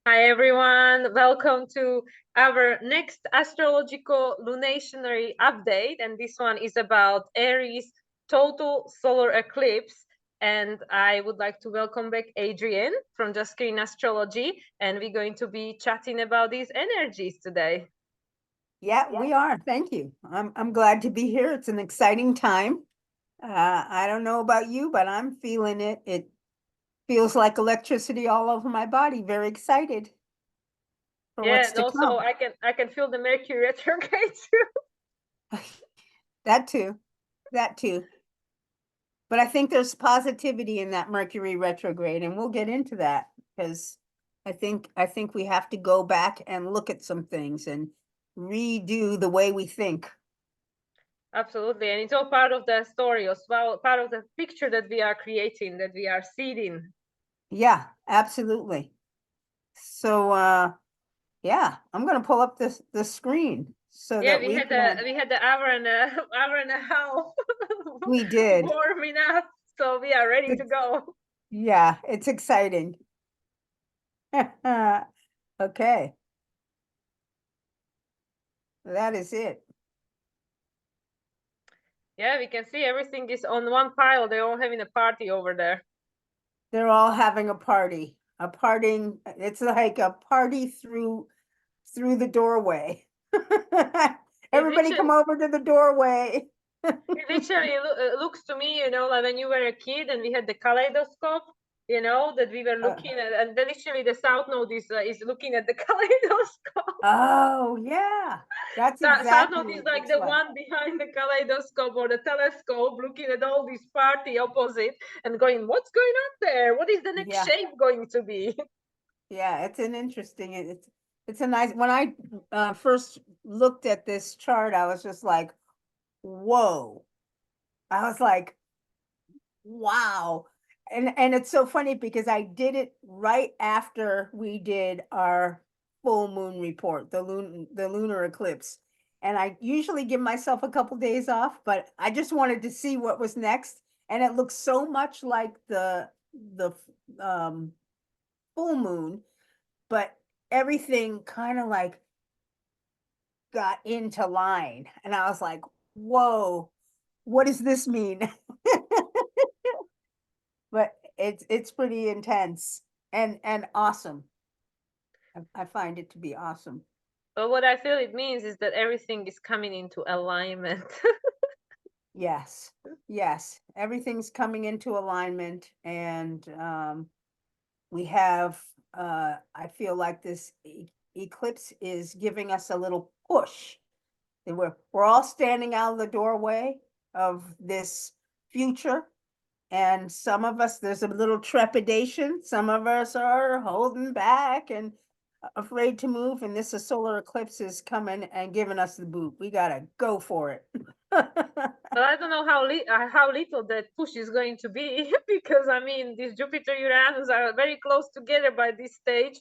Hi everyone, welcome to our next astrological lunationary update, and this one is about Aries total solar eclipse. And I would like to welcome back Adrienne from Just Green Astrology, and we're going to be chatting about these energies today. Yeah, we are. Thank you. I'm glad to be here. It's an exciting time. I don't know about you, but I'm feeling it. It feels like electricity all over my body. Very excited for Yeah, what's and to also come. I can feel the Mercury retrograde too. That too. That too. But I think there's positivity in that Mercury retrograde, and we'll get into that because I think we have to go back and look at some things and redo the way we think. Absolutely, and it's all part of the story as well, part of the picture that we are creating, that we are seeding. Yeah, absolutely. So yeah, I'm gonna pull up the screen so Yeah, that we we had the can. we had the hour and a hour and a half We did. warming up, so we are ready to go. Yeah, it's exciting. Okay, that is it. Yeah, we can see everything is on one pile. They're all having a party over there. They're all having a party. A partying. It's like a party through the doorway. It Everybody come literally, over to the doorway. looks to me, like when you were a kid and we had the kaleidoscope, that we were Uh, looking at, and then literally the South Node is looking at the kaleidoscope. oh yeah, that's South exactly Node what is it like looks the like. one behind the kaleidoscope or the telescope, looking at all this party opposite and going, "What's going on there? What is the next Yeah. shape going to be?" Yeah, it's an interesting, it's a nice, when I first looked at this chart, I was just like, whoa. I was like, wow. And it's so funny because I did it right after we did our full moon report, the lunar eclipse. And I usually give myself a couple days off, but I just wanted to see what was next. And it looks so much like the um full moon, but everything kind of like got into line. And I was like, whoa, what does this mean? But it's pretty intense and awesome. I find it to be awesome. But what I feel it means is that everything is coming into alignment. Yes, yes. Everything's coming into alignment, and we have I feel like this eclipse is giving us a little push. And we're all standing out of the doorway of this future. And some of us, there's a little trepidation. Some of us are holding back and afraid to move. And this solar eclipse is coming and giving us the boot. We got to go for it. But I don't know how little that push is going to be because I mean these Jupiter Uranus are very close together by this stage,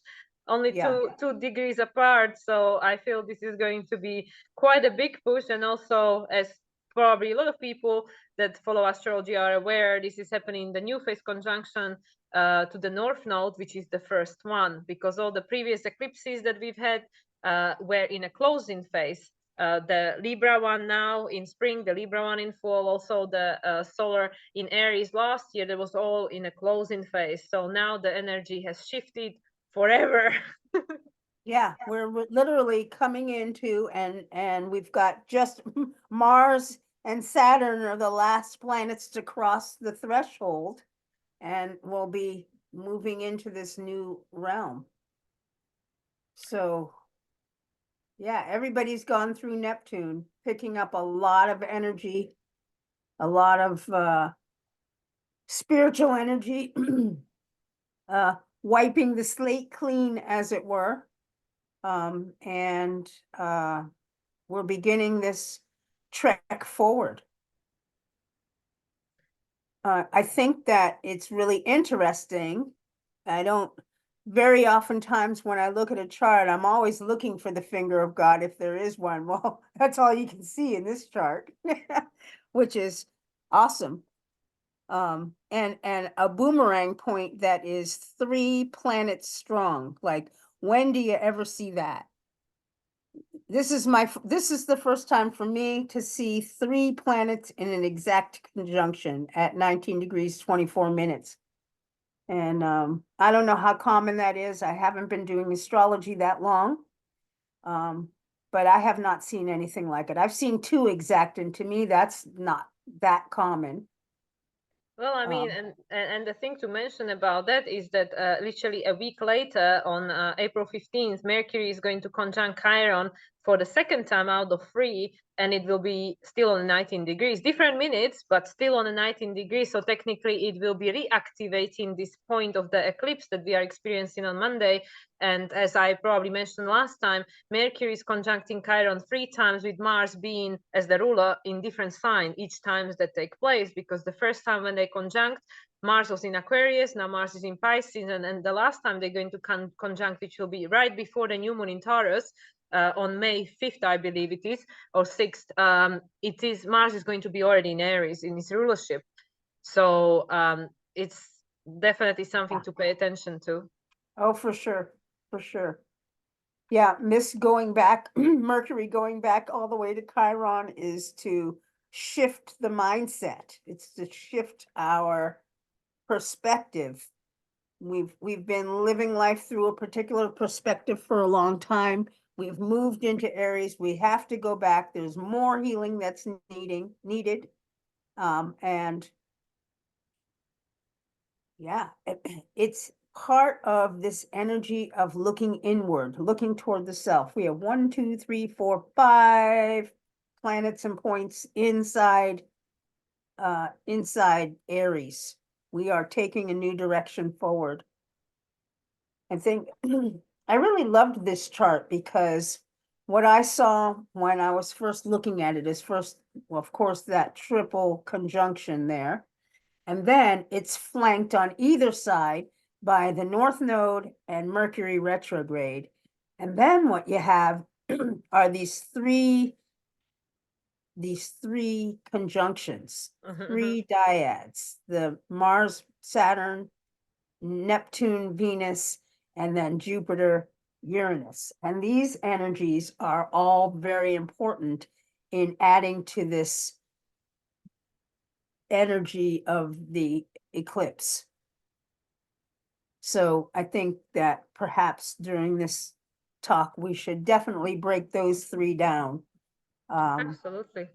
only Yeah. two degrees apart. So I feel this is going to be quite a big push, and also as probably a lot of people that follow astrology are aware, this is happening in the new phase conjunction to the North Node, which is the first one, because all the previous eclipses that we've had were in a closing phase. The Libra one now in spring, the Libra one in fall, also the solar in Aries last year, that was all in a closing phase. So now the energy has shifted forever. Yeah, we're literally coming into and we've got just Mars and Saturn are the last planets to cross the threshold, and we'll be moving into this new realm. So yeah, everybody's gone through Neptune, picking up a lot of energy, a lot of spiritual energy, uh, wiping the slate clean, as it were. And we're beginning this trek forward. I think that it's really interesting. I don't very oftentimes when I look at a chart, I'm always looking for the finger of God if there is one. Well, that's all you can see in this chart, which is awesome. And a boomerang point that is 3 planets strong, like When do you ever see that? This is the first time for me to see 3 planets in an exact conjunction at 19 degrees 24 minutes. And I don't know how common that is. I haven't been doing astrology that long. But I have not seen anything like it. I've seen 2 exact, and to me, that's not that common. Well, I mean, and the thing to mention about that is that literally a week later, on April 15th, Mercury is going to conjunct Chiron for the second time out of 3, and it will be still on 19 degrees, different minutes, but still on a 19 degrees. So technically, it will be reactivating this point of the eclipse that we are experiencing on Monday. And as I probably mentioned last time, Mercury is conjuncting Chiron 3 times, with Mars being as the ruler in different sign each time that take place, because the first time when they conjunct, Mars was in Aquarius, now Mars is in Pisces, and the last time they're going to conjunct, which will be right before the new moon in Taurus, on May 5th, I believe it is, or 6th, it is Mars is going to be already in Aries in its rulership. So it's definitely something to pay attention to. Oh, for sure, for sure. Yeah, going back, Mercury going back all the way to Chiron is to shift the mindset. It's to shift our perspective. We've been living life through a particular perspective for a long time. We've moved into Aries. We have to go back. There's more healing that's needed. And yeah, it's part of this energy of looking inward, looking toward the self. We have 1, 2, 3, 4, 5 planets and points inside Aries. We are taking a new direction forward. I think I really loved this chart because what I saw when I was first looking at it is first, well, of course, that triple conjunction there. And then it's flanked on either side by the North Node and Mercury retrograde. And then what you have are these three conjunctions, three dyads, the Mars, Saturn, Neptune, Venus, and then Jupiter, Uranus. And these energies are all very important in adding to this energy of the eclipse. So I think that perhaps during this talk, we should definitely break those 3 down. Absolutely.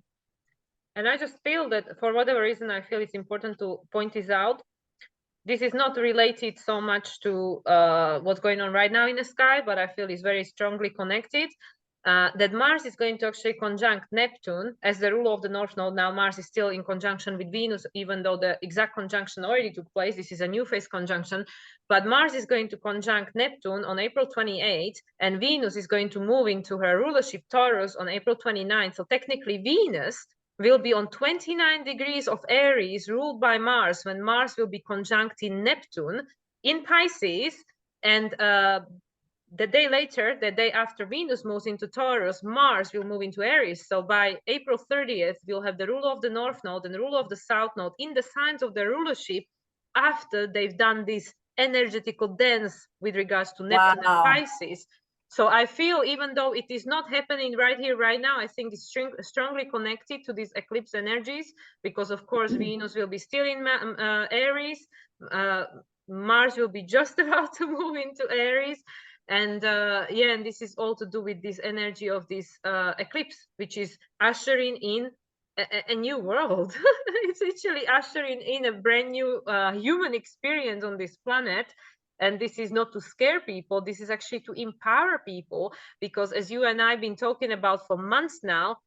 And I just feel that for whatever reason, I feel it's important to point this out. This is not related so much to what's going on right now in the sky, but I feel it's very strongly connected. That Mars is going to actually conjunct Neptune as the ruler of the North Node. Now Mars is still in conjunction with Venus, even though the exact conjunction already took place. This is a new phase conjunction. But Mars is going to conjunct Neptune on April 28th, and Venus is going to move into her rulership Taurus on April 29th. So technically Venus will be on 29 degrees of Aries, ruled by Mars, when Mars will be conjuncting Neptune in Pisces. And the day later, the day after Venus moves into Taurus, Mars will move into Aries. So by April 30th, we'll have the ruler of the North Node and the ruler of the South Node in the signs of their rulership after they've done this energetical dance with regards to Neptune and Pisces. So I feel, even though it is not happening right here, right now, I think it's strongly connected to these eclipse energies, because of course Venus will be still in Aries, Mars will be just about to move into Aries, and yeah, and this is all to do with this energy of this eclipse, which is ushering in a new world. It's actually ushering in a brand new human experience on this planet. And this is not to scare people, this is actually to empower people, because as you and I have been talking about for months now,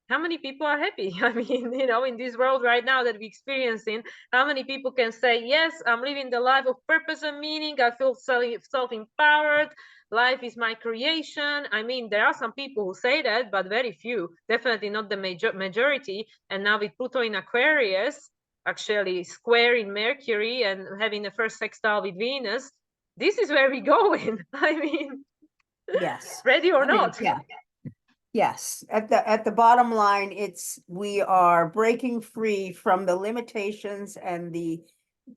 how many people are happy? I mean, in this world right now that we're experiencing, how many people can say, yes, I'm living the life of purpose and meaning, I feel self-empowered, life is my creation? I mean, there are some people who say that, but very few, definitely not the majority. And now with Pluto in Aquarius, actually square in Mercury and having the first sextile with Venus, this is where we're going. I mean, yes, ready or not. yeah. Yes, at the bottom line, we are breaking free from the limitations and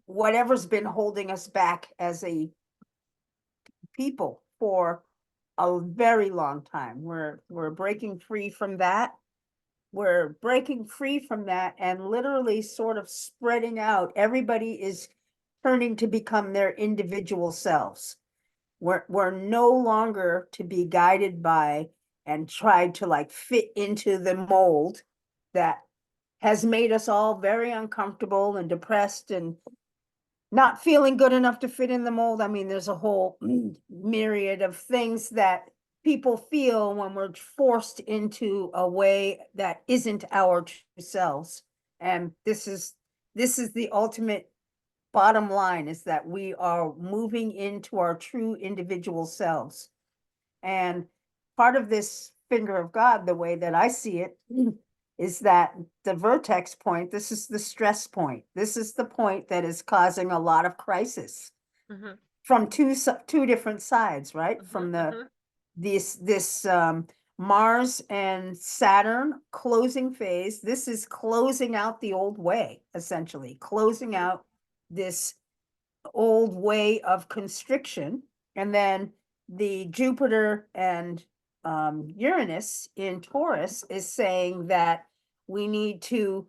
whatever's been holding us back as a people. for a very long time. We're breaking free from that. We're breaking free from that and literally sort of spreading out. Everybody is turning to become their individual selves. We're no longer to be guided by and tried to like fit into the mold that has made us all very uncomfortable and depressed and not feeling good enough to fit in the mold. I mean, there's a whole myriad of things that people feel when we're forced into a way that isn't our true selves. And this is the ultimate bottom line, is that we are moving into our true individual selves. And part of this finger of God, the way that I see it, is that the vertex point, this is the stress point. This is the point that is causing a lot of crisis from two different sides, right? From the this Mars and Saturn closing phase. This is closing out the old way, essentially, closing out this old way of constriction. And then the Jupiter and Uranus in Taurus is saying that we need to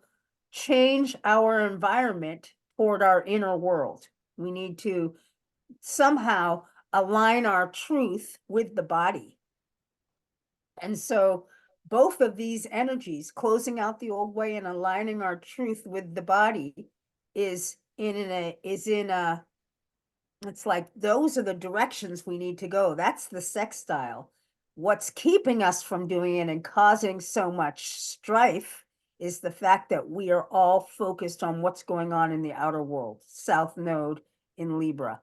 change our environment toward our inner world. We need to somehow align our truth with the body. And so both of these energies, closing out the old way and aligning our truth with the body, is in a it's like those are the directions we need to go. That's the sextile. What's keeping us from doing it and causing so much strife is the fact that we are all focused on what's going on in the outer world, South Node in Libra.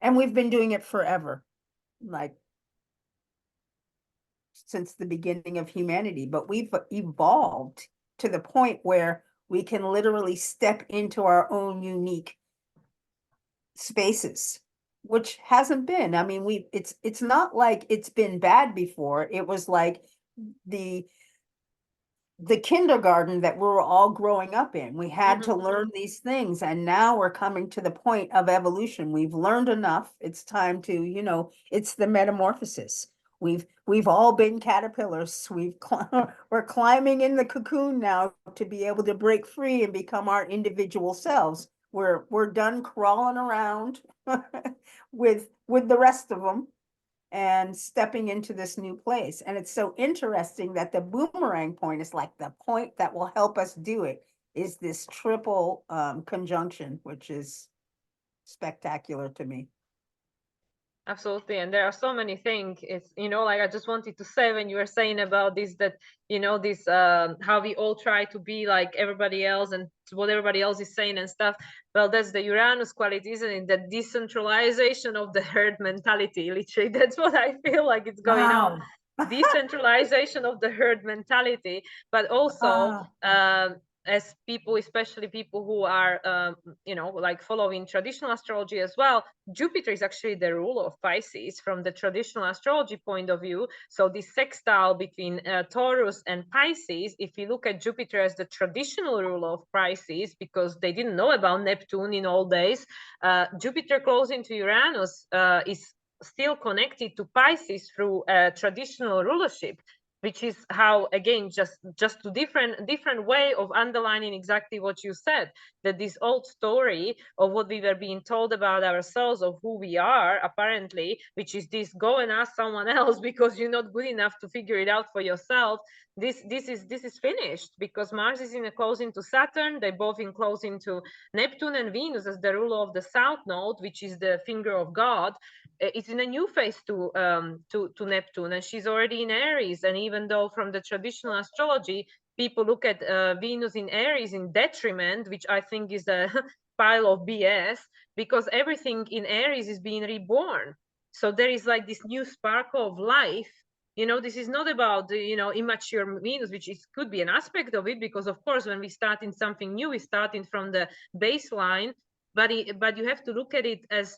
And we've been doing it forever, like since the beginning of humanity, but we've evolved to the point where we can literally step into our own unique spaces, which hasn't been. I mean, it's not like it's been bad before. It was like the kindergarten that we were all growing up in. We had to learn these things, and now we're coming to the point of evolution. We've learned enough. It's time to, it's the metamorphosis. We've all been caterpillars. We're climbing in the cocoon now to be able to break free and become our individual selves. We're done crawling around with the rest of them and stepping into this new place. And it's so interesting that the boomerang point is like the point that will help us do it, is this triple conjunction, which is spectacular to me. Absolutely. And there are so many things. It's, like I just wanted to say when you were saying about this, that, this, how we all try to be like everybody else and what everybody else is saying and stuff. Well, that's the Uranus quality, isn't it? The decentralization of the herd mentality. Literally, that's what I feel like it's going on. Decentralization of the herd mentality, but also as people, especially people who are, like following traditional astrology as well, Jupiter is actually the ruler of Pisces from the traditional astrology point of view. So this sextile between Taurus and Pisces, if you look at Jupiter as the traditional ruler of Pisces, because they didn't know about Neptune in old days, Jupiter close into Uranus is still connected to Pisces through traditional rulership, which is how, again, just a different way of underlining exactly what you said, that this old story of what we were being told about ourselves, of who we are apparently, which is this: go and ask someone else because you're not good enough to figure it out for yourself. This is finished, because Mars is in a close into Saturn. They both in close into Neptune, and Venus as the ruler of the South Node, which is the finger of God. It's in a new phase to Neptune, and she's already in Aries. And even though from the traditional astrology people look at Venus in Aries in detriment, which I think is a pile of BS, because everything in Aries is being reborn. So there is like this new sparkle of life. This is not about the immature Venus, which could be an aspect of it, because of course when we start in something new, we're starting from the baseline, but you have to look at it as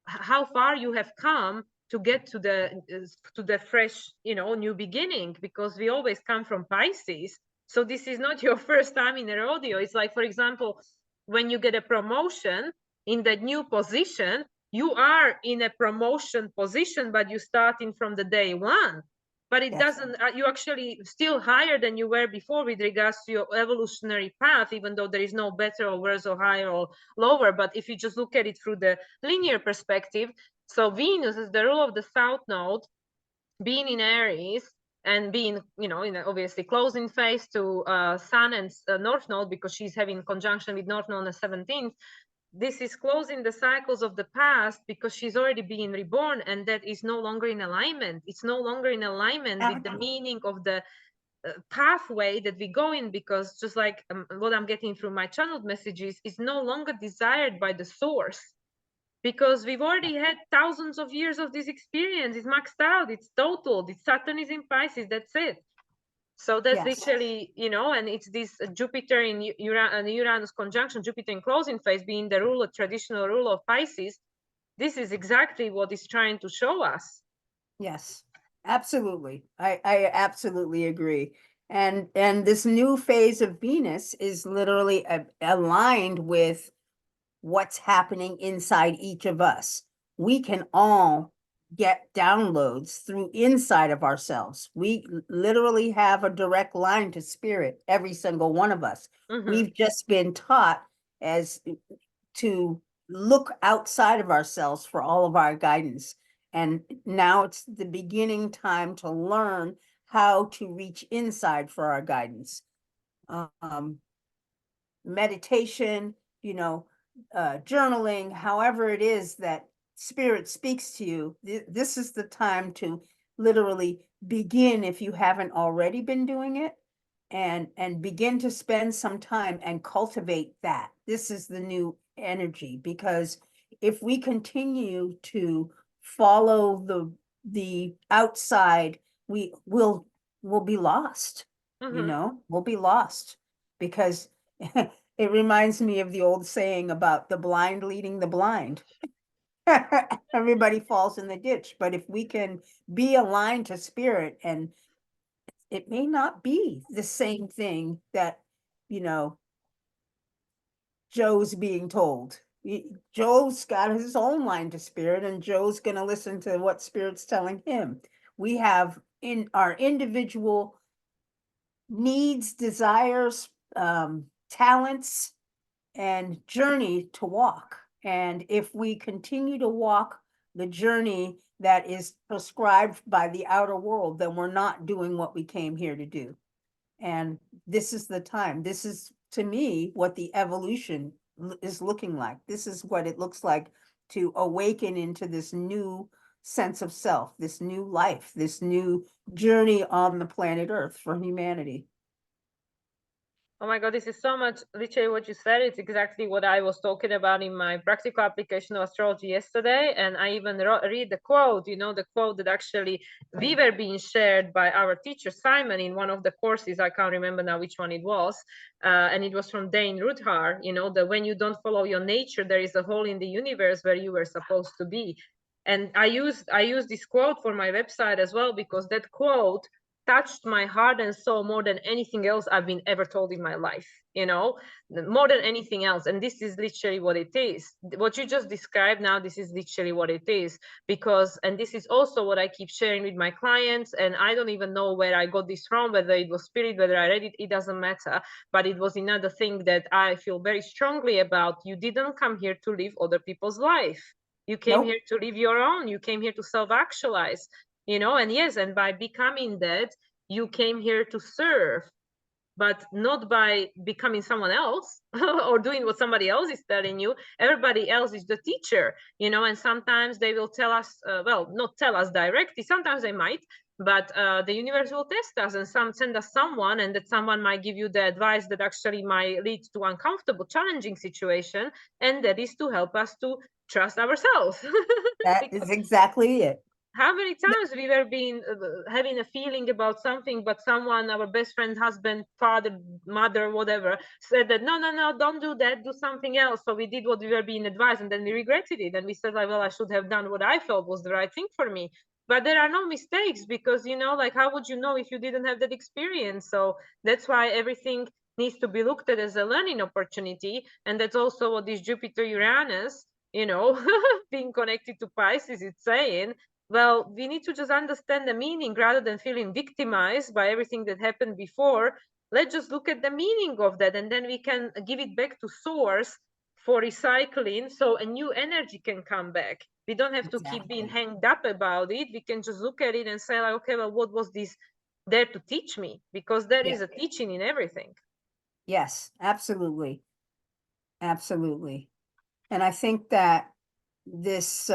how far you have come to get to the fresh new beginning, because we always come from Pisces. So this is not your first time in a rodeo. It's like, for example, when you get a promotion in that new position, you are in a promotion position, but you starting from the day one. But it doesn't, you actually still higher than you were before with regards to your evolutionary path, even though there is no better or worse or higher or lower. But if you just look at it through the linear perspective, so Venus is the rule of the south node, being in Aries and being, you know, in obviously closing phase to Sun and North Node, because she's having conjunction with North Node on the 17th. This is closing the cycles of the past because she's already being reborn, and that is no longer in alignment. It's no longer in alignment with the meaning of the pathway that we go in, because just like what I'm getting through my channeled messages is no longer desired by the source, because we've already had thousands of years of this experience. It's maxed out, it's total, it's Saturn is in Pisces, that's it. So that's literally, you know, and it's this Jupiter in Uranus conjunction, Jupiter in closing phase being the rule, a traditional rule of Pisces. This is exactly what it's trying to show us. Yes, absolutely. I absolutely agree. And this new phase of Venus is literally aligned with what's happening inside each of us. We can all get downloads through inside of ourselves. We literally have a direct line to spirit, every single one of us. We've just been taught as to look outside of ourselves for all of our guidance. And now it's the beginning time to learn how to reach inside for our guidance. Meditation, you know, journaling, however it is that spirit speaks to you, this is the time to literally begin, if you haven't already been doing it, and begin to spend some time and cultivate that. This is the new energy, because if we continue to follow the outside, we'll be lost. You know, we'll be lost, because it reminds me of the old saying about the blind leading the blind. Everybody falls in the ditch. But if we can be aligned to spirit, and it may not be the same thing that, you know, Joe's being told. Joe's got his own line to spirit, and Joe's going to listen to what spirit's telling him. We have in our individual needs, desires, talents, and journey to walk. And if we continue to walk the journey that is prescribed by the outer world, then we're not doing what we came here to do. And this is the time. This is, to me, what the evolution is looking like. This is what it looks like to awaken into this new sense of self, this new life, this new journey on the planet Earth for humanity. Oh my God, this is so much, literally what you said. It's exactly what I was talking about in my practical application of astrology yesterday. And I even read the quote, you know, the quote that actually we were being shared by our teacher, Simon, in one of the courses. I can't remember now which one it was. And it was from Dane Rudhar, you know, that when you don't follow your nature, there is a hole in the universe where you were supposed to be. And I used this quote for my website as well, because that quote touched my heart and soul more than anything else I've been ever told in my life, you know, more than anything else. And this is literally what it is. What you just described now, this is literally what it is. Because, and this is also what I keep sharing with my clients, and I don't even know where I got this from, whether it was spirit, whether I read it, it doesn't matter. But it was another thing that I feel very strongly about. You didn't come here to live other people's life. You came here to live your own. You came here to self-actualize, you know. And yes, and by becoming that, you came here to serve, but not by becoming someone else or doing what somebody else is telling you. Everybody else is the teacher, you know. And sometimes they will tell us, well, not tell us directly, sometimes they might, but the universe will test us and send us someone, and that someone might give you the advice that actually might lead to uncomfortable, challenging situation, and that is to help us to trust ourselves. That is exactly it. How many times we were being having a feeling about something, but someone, our best friend, husband, father, mother, whatever, said that no, don't do that, do something else. So we did what we were being advised, and then we regretted it, and we said like, well, I should have done what I felt was the right thing for me. But there are no mistakes, because, you know, like, how would you know if you didn't have that experience? So that's why everything needs to be looked at as a learning opportunity. And that's also what this Jupiter Uranus being connected to Pisces, it's saying, well, we need to just understand the meaning rather than feeling victimized by everything that happened before. Let's just look at the meaning of that, and then we can give it back to source for recycling, so a new energy can come back. We don't have to keep being Exactly. hanged up about it. We can just look at it and say, like, okay, well, what was this there to teach me? Because there Yeah. is a teaching in everything. Yes, absolutely. Absolutely. And I think that this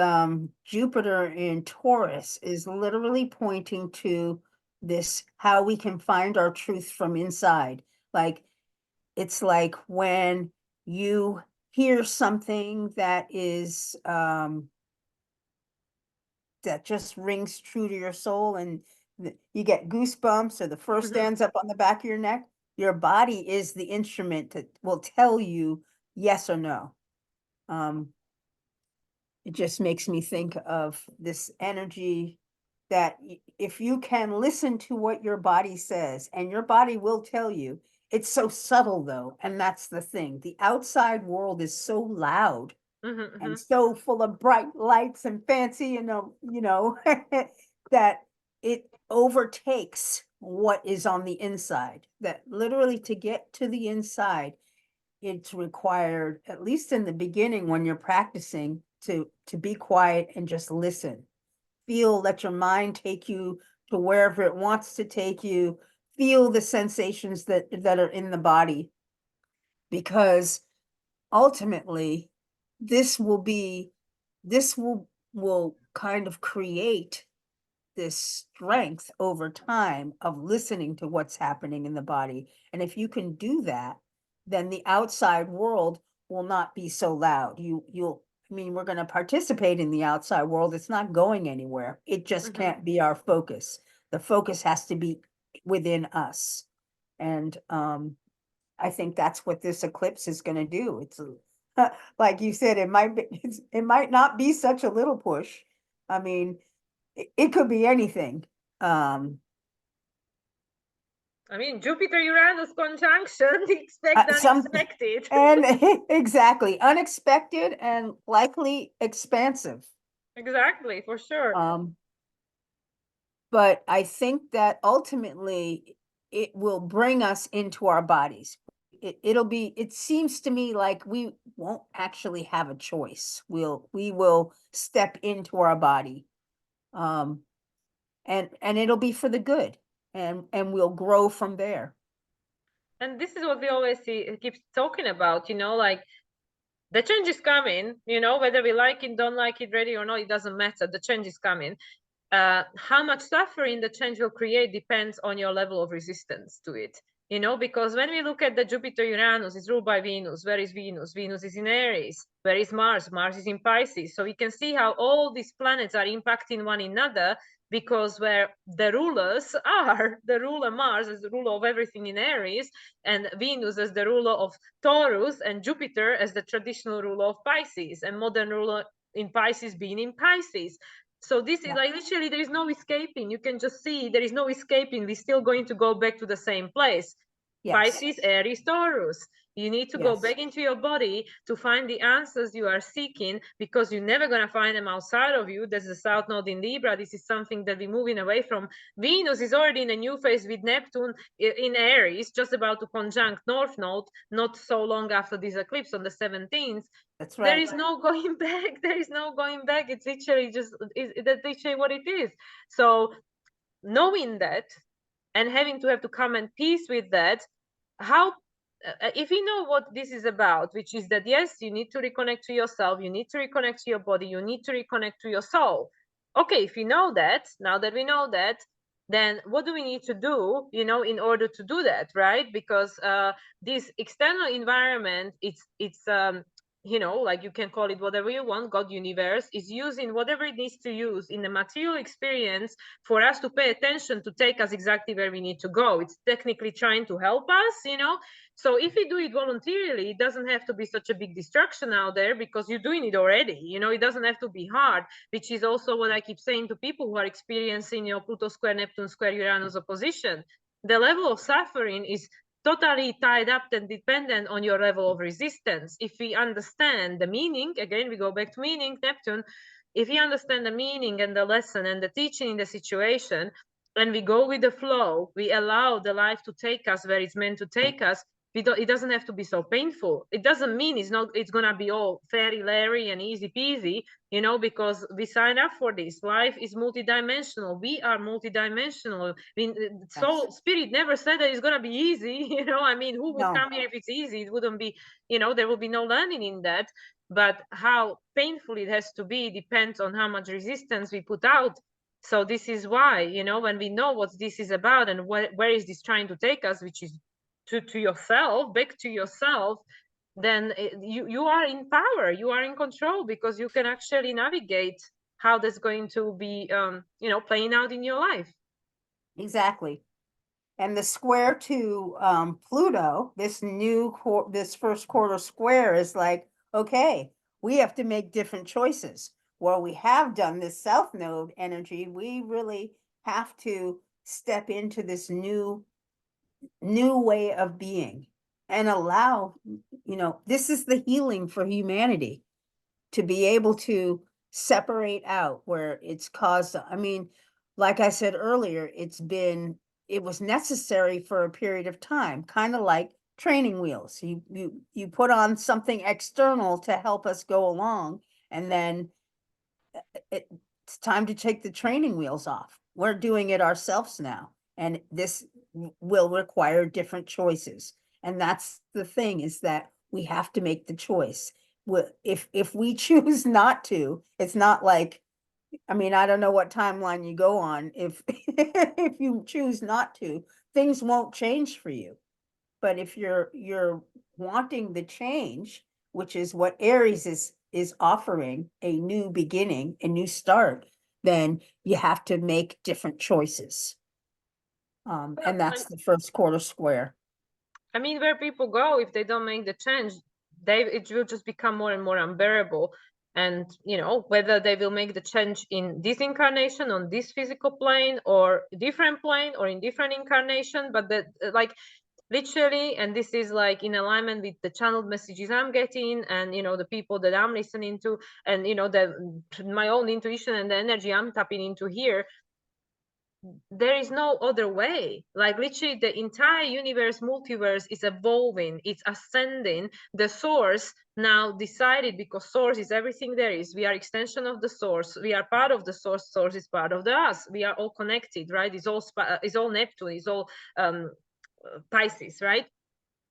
Jupiter in Taurus is literally pointing to this how we can find our truth from inside. Like it's like when you hear something that is that just rings true to your soul and you get goosebumps or the fur stands up on the back of your neck, your body is the instrument that will tell you yes or no. Um, it just makes me think of this energy that if you can listen to what your body says, and your body will tell you, it's so subtle though, and that's the thing. The outside world is so loud and so full of bright lights and fancy, that it overtakes what is on the inside. That literally to get to the inside, it's required, at least in the beginning when you're practicing, to be quiet and just listen. Feel, let your mind take you to wherever it wants to take you. Feel the sensations that are in the body, because ultimately this will be this will kind of create this strength over time of listening to what's happening in the body. And if you can do that, then the outside world will not be so loud. You'll I mean, we're going to participate in the outside world. It's not going anywhere. It just can't be our focus. The focus has to be within us. And I think that's what this eclipse is going to do. It's like you said, it might not be such a little push. I mean, it could be anything. I mean, Jupiter Uranus conjunction, expect the Some unexpected. and exactly unexpected and likely expansive. Exactly, for sure. But I think that ultimately it will bring us into our bodies. It seems to me like we won't actually have a choice. We will step into our body. Um, and it'll be for the good, and we'll grow from there. And this is what we always keep talking about, like the change is coming, whether we like it, don't like it, ready or not, it doesn't matter. The change is coming. How much suffering the change will create depends on your level of resistance to it. Because when we look at the Jupiter Uranus, it's ruled by Venus. Where is Venus? Venus is in Aries. Where is Mars? Mars is in Pisces. So we can see how all these planets are impacting one another, because where the rulers are, the ruler Mars is the ruler of everything in Aries, and Venus as the ruler of Taurus, and Jupiter as the traditional ruler of Pisces, and modern ruler in Pisces being in Pisces. So this is like literally there is no escaping. You can just see there is no escaping. We're still going to go back to the same place. Yes. Pisces, Aries, Taurus. You need to go back into your body to find the answers you are seeking, because you're never going to find them outside of you. There's the South Node in Libra. This is something that we're moving away from. Venus is already in a new phase with Neptune in Aries, just about to conjunct North Node, not so long after this eclipse on the 17th. That's There right. is no going back. There is no going back. It's literally that's literally what it is. So knowing that and having to have to come and peace with that, how if you know what this is about, which is that yes, you need to reconnect to yourself, you need to reconnect to your body, you need to reconnect to your soul. Okay, if you know that, now that we know that, then what do we need to do, in order to do that, right? Because this external environment, it's like you can call it whatever you want, God, universe, is using whatever it needs to use in the material experience for us to pay attention to take us exactly where we need to go. It's technically trying to help us. So if we do it voluntarily, it doesn't have to be such a big distraction out there, because you're doing it already. It doesn't have to be hard, which is also what I keep saying to people who are experiencing Pluto square, Neptune square, Uranus opposition. The level of suffering is totally tied up and dependent on your level of resistance. If we understand the meaning, again, we go back to meaning, Neptune, if we understand the meaning and the lesson and the teaching in the situation, and we go with the flow, we allow the life to take us where it's meant to take us. It doesn't have to be so painful. It doesn't mean it's gonna be all fairy larry and easy peasy, because we sign up for this. Life is multidimensional. We are multidimensional. Yes. Soul spirit never said that it's gonna be easy. I mean, who would No, come here if it's easy? It wouldn't be. There will be no learning in that. But how painful it has to be depends on how much resistance we put out. So this is why, when we know what this is about and where is this trying to take us, which is to yourself, back to yourself, then you are in power, you are in control, because you can actually navigate how that's going to be playing out in your life. exactly. And the square to Pluto, this first quarter square is like, okay, we have to make different choices. Well, we have done this South Node energy. We really have to step into this new way of being and allow, this is the healing for humanity, to be able to separate out where it's caused. I mean, like I said earlier, it was necessary for a period of time, kind of like training wheels. You put on something external to help us go along, and then it's time to take the training wheels off. We're doing it ourselves now, and this will require different choices. And that's the thing, is that we have to make the choice. If we choose not to, it's not like, I mean, I don't know what timeline you go on. If if you choose not to, things won't change for you. But if you're wanting the change, which is what Aries is offering, a new beginning, a new start, then you have to make different choices. And that's the first quarter square. I mean, where people go if they don't make the change, it will just become more and more unbearable. And whether they will make the change in this incarnation, on this physical plane, or different plane, or in different incarnation, but that like literally, and this is like in alignment with the channeled messages I'm getting, and the people that I'm listening to, and my own intuition and the energy I'm tapping into here, there is no other way. Like literally the entire universe, multiverse is evolving, it's ascending. The source now decided, because source is everything there is, we are extension of the source, we are part of the source, source is part of the us, we are all connected, right? It's all Neptune, it's all Pisces, right?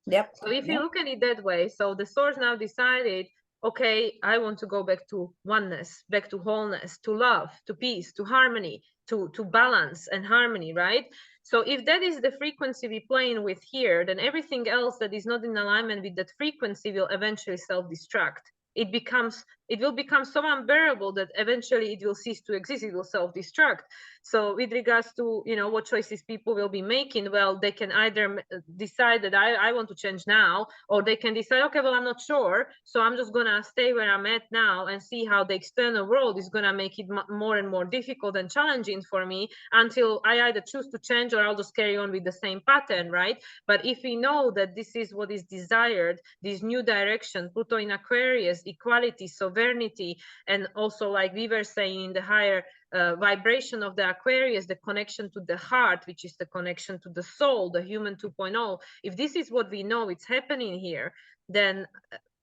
Yep. So if you Yep. look at it that way, so the source now decided, okay, I want to go back to oneness, back to wholeness, to love, to peace, to harmony, to balance and harmony, right? So if that is the frequency we're playing with here, then everything else that is not in alignment with that frequency will eventually self-destruct. It will become so unbearable that eventually it will cease to exist, it will self-destruct. So with regards to what choices people will be making, well, they can either decide that I want to change now, or they can decide, okay, well, I'm not sure, so I'm just gonna stay where I'm at now and see how the external world is gonna make it more and more difficult and challenging for me, until I either choose to change or I'll just carry on with the same pattern, right? But if we know that this is what is desired, this new direction, Pluto in Aquarius, equality, sovereignty, and also, like we were saying, in the higher vibration of the Aquarius, the connection to the heart, which is the connection to the soul, the human 2.0. If this is what we know it's happening here, then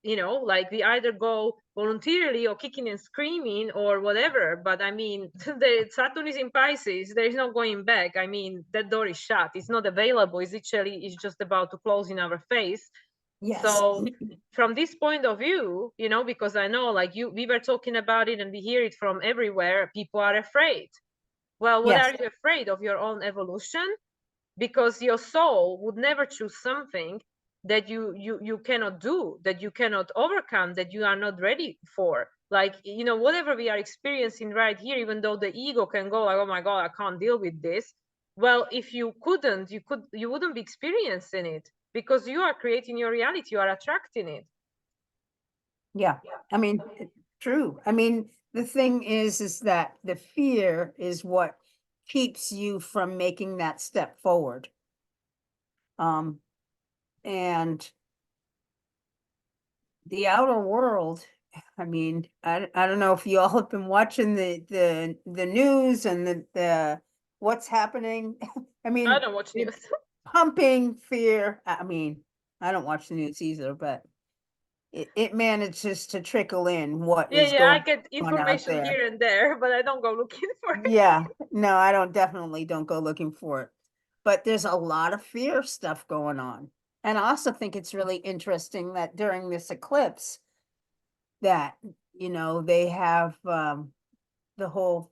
like we either go voluntarily or kicking and screaming or whatever. But I mean, the Saturn is in Pisces, there is no going back. I mean, that door is shut, it's not available, it's just about to close in our face. Yes. So from this point of view, because I know, like we were talking about it and we hear it from everywhere, people are afraid. Well, what are Yes. you afraid of? Your own evolution? Because your soul would never choose something that you cannot do, that you cannot overcome, that you are not ready for. Like whatever we are experiencing right here, even though the ego can go like, oh my god, I can't deal with this. Well, if you couldn't, you wouldn't be experiencing it, because you are creating your reality, you are attracting it. Yeah. I mean, true. I mean, the thing is that the fear is what keeps you from making that step forward. Um, And the outer world, I mean, I don't know if you all have been watching the news and the what's happening. I I mean, don't watch news. it's pumping fear. I mean, I don't watch the news either, but it manages to trickle in what Yeah, is yeah, I going get on out information there. here and there, but I don't go looking for it. Yeah, no, I definitely don't go looking for it. But there's a lot of fear stuff going on. And I also think it's really interesting that during this eclipse that, they have the whole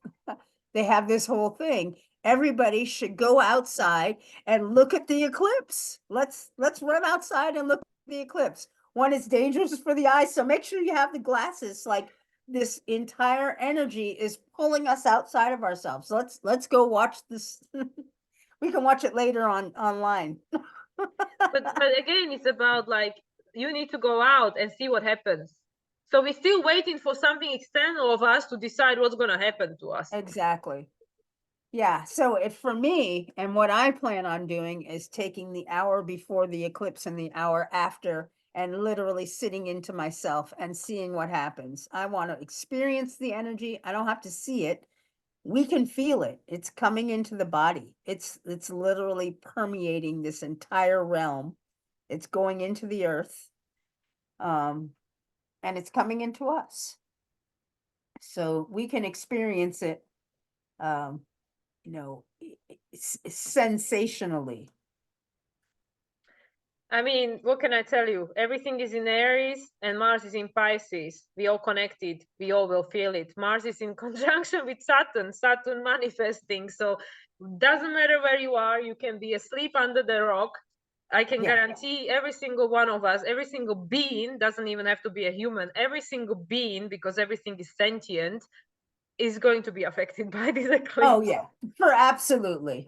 they have this whole thing. Everybody should go outside and look at the eclipse. Let's run outside and look at the eclipse. One, is dangerous for the eyes, so make sure you have the glasses. Like, this entire energy is pulling us outside of ourselves. Let's go watch this. We can watch it later on online. But again, it's about like you need to go out and see what happens. So we're still waiting for something external of us to decide what's going to happen to us. Exactly. Yeah, so for me, and what I plan on doing is taking the hour before the eclipse and the hour after and literally sitting into myself and seeing what happens. I want to experience the energy. I don't have to see it. We can feel it. It's coming into the body. It's literally permeating this entire realm. It's going into the earth. Um, and it's coming into us. So we can experience it um sensationally. I mean, what can I tell you? Everything is in Aries and Mars is in Pisces. We all connected. We all will feel it. Mars is in conjunction with Saturn, Saturn manifesting. So doesn't matter where you are, you can be asleep under the rock. I can Yeah. guarantee every single one of us, every single being, doesn't even have to be a human, every single being, because everything is sentient, is going to be affected by this Oh eclipse. yeah, for absolutely.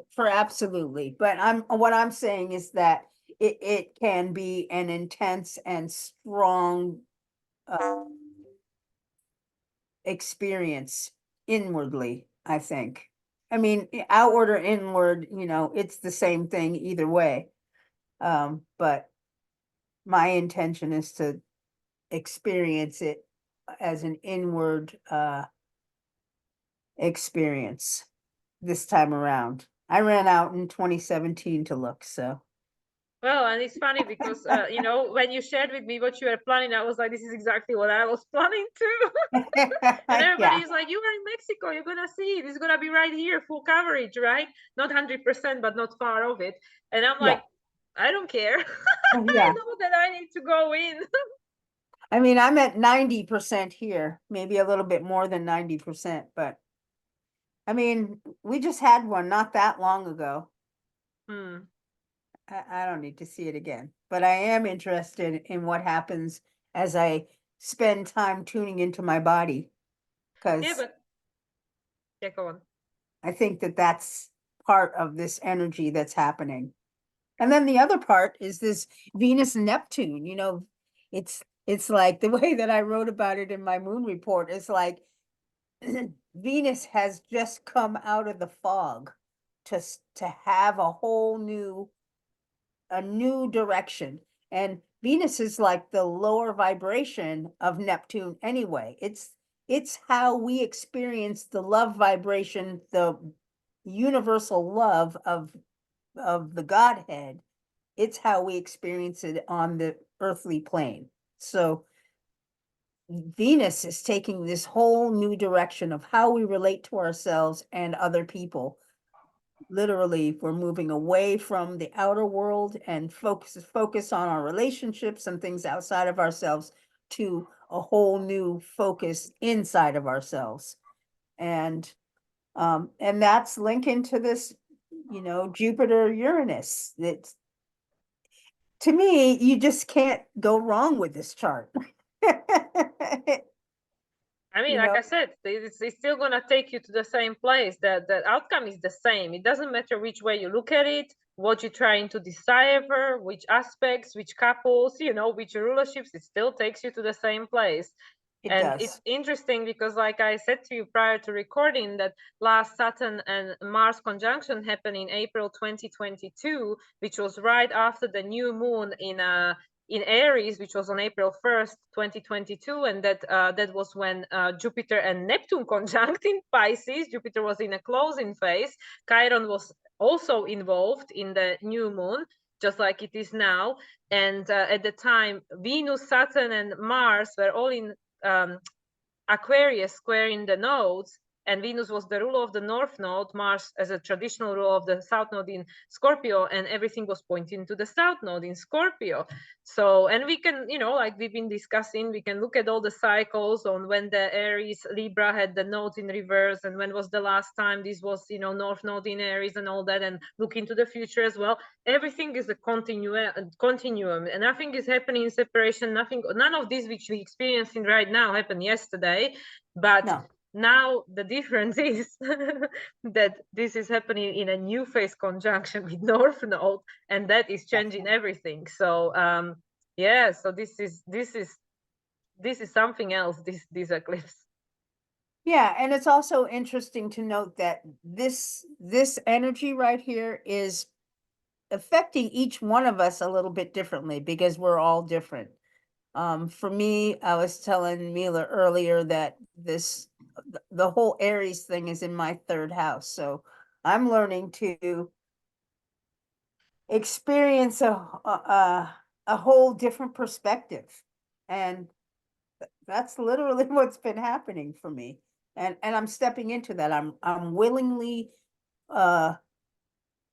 But what I'm saying is that it can be an intense and strong uh, experience inwardly, I think. I mean, outward or inward, it's the same thing either way. But my intention is to experience it as an inward experience this time around. I ran out in 2017 to look, so. Well, and it's funny because when you shared with me what you were planning, I was like, this is exactly what I was planning too. And everybody Yeah, is like, you are in Mexico, you're gonna see it. It's gonna be right here, full coverage, right? Not 100%, but not far of it. And I'm yeah, like, I don't care. I yeah. know that I need to go in. I mean, I'm at 90% here, maybe a little bit more than 90%, but I mean, we just had one not that long ago. Hmm. I don't need to see it again, but I am interested in what happens as I spend time tuning into my body, Yeah, because but yeah, go on. I think that that's part of this energy that's happening. And then the other part is this Venus and Neptune, it's like the way that I wrote about it in my moon report is like Venus has just come out of the fog to have a new direction. And Venus is like the lower vibration of Neptune anyway. It's how we experience the love vibration, the universal love of the Godhead. It's how we experience it on the earthly plane. So Venus is taking this whole new direction of how we relate to ourselves and other people. Literally, we're moving away from the outer world and focus on our relationships and things outside of ourselves to a whole new focus inside of ourselves. And that's linking to this, Jupiter Uranus. It's, to me, you just can't go wrong with this chart. I mean, you like know, I said, it's still gonna take you to the same place. The outcome is the same. It doesn't matter which way you look at it, what you're trying to decipher, which aspects, which couples, which relationships. It still takes you to the same place. It And it's does. interesting because, like I said to you prior to recording, that last Saturn and Mars conjunction happened in April 2022, which was right after the new moon in Aries, which was on April 1st, 2022, and that was when Jupiter and Neptune conjunct in Pisces. Jupiter was in a closing phase. Chiron was also involved in the new moon, just like it is now. And at the time, Venus, Saturn, and Mars were all in Aquarius squaring the nodes, and Venus was the ruler of the North Node, Mars as a traditional ruler of the South Node in Scorpio, and everything was pointing to the South Node in Scorpio. So, and we can, like we've been discussing, we can look at all the cycles on when the Aries Libra had the nodes in reverse, and when was the last time this was, North Node in Aries and all that, and look into the future as well. Everything is a continuum, and nothing is happening in separation. None of this which we experiencing right now happened yesterday, but No. now the difference is that this is happening in a new phase conjunction with North Node, and that is changing everything. So yeah, so this is something else. This eclipse. Yeah, and it's also interesting to note that this energy right here is affecting each one of us a little bit differently because we're all different. For me, I was telling Mila earlier that the whole Aries thing is in my third house. So I'm learning to experience a whole different perspective. And that's literally what's been happening for me. And I'm stepping into that. I'm willingly uh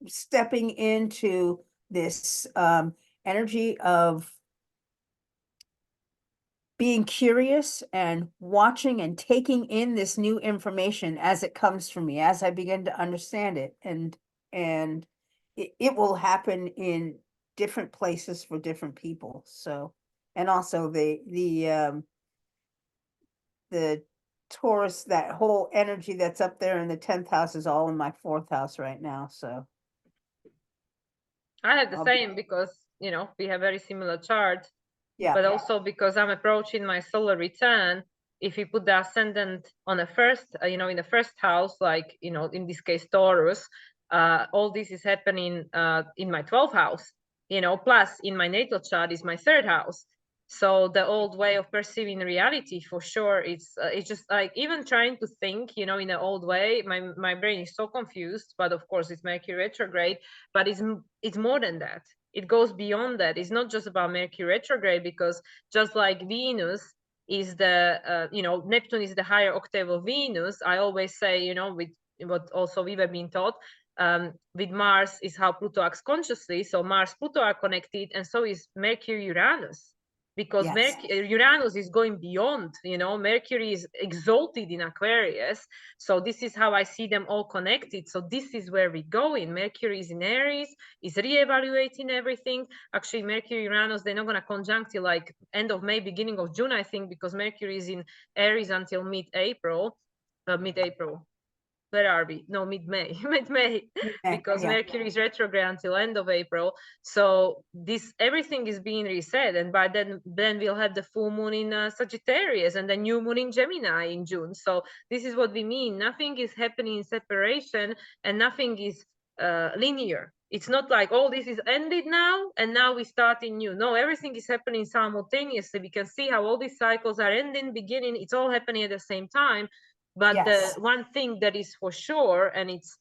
stepping into this energy of being curious and watching and taking in this new information as it comes from me, as I begin to understand it. And it will happen in different places for different people. So, and also the Taurus, that whole energy that's up there in the 10th house is all in my fourth house right now. So I have the I'll be, same because we have very similar charts, yeah, but also because I'm approaching my solar return. If you put the ascendant on the first, in the first house, like in this case Taurus, all this is happening in my 12th house. Plus in my natal chart is my third house. So the old way of perceiving reality, for sure, it's just like even trying to think, in an old way. My brain is so confused. But of course, it's Mercury retrograde. But it's more than that. It goes beyond that. It's not just about Mercury retrograde, because just like Venus is Neptune is the higher octave of Venus. I always say, with what also we were being taught, with Mars is how Pluto acts consciously. So Mars Pluto are connected, and so is Mercury Uranus, because yes, Uranus is going beyond. Mercury is exalted in Aquarius. So this is how I see them all connected. So this is where we go in. Mercury is in Aries, is re-evaluating everything. Actually, Mercury Uranus, they're not going to conjunct till like end of May, beginning of June, I think, because Mercury is in Aries until mid-April. Mid-April, where are we? No, mid-May, mid-May, because yeah, Mercury is retrograde until end of April. So this everything is being reset, and by then we'll have the full moon in Sagittarius and the new moon in Gemini in June. So this is what we mean. Nothing is happening in separation, and nothing is linear. It's not like, oh, this is ended now and now we start in new. No, everything is happening simultaneously. We can see how all these cycles are ending, beginning. It's all happening at the same time. But the yes, one thing that is for sure, and it's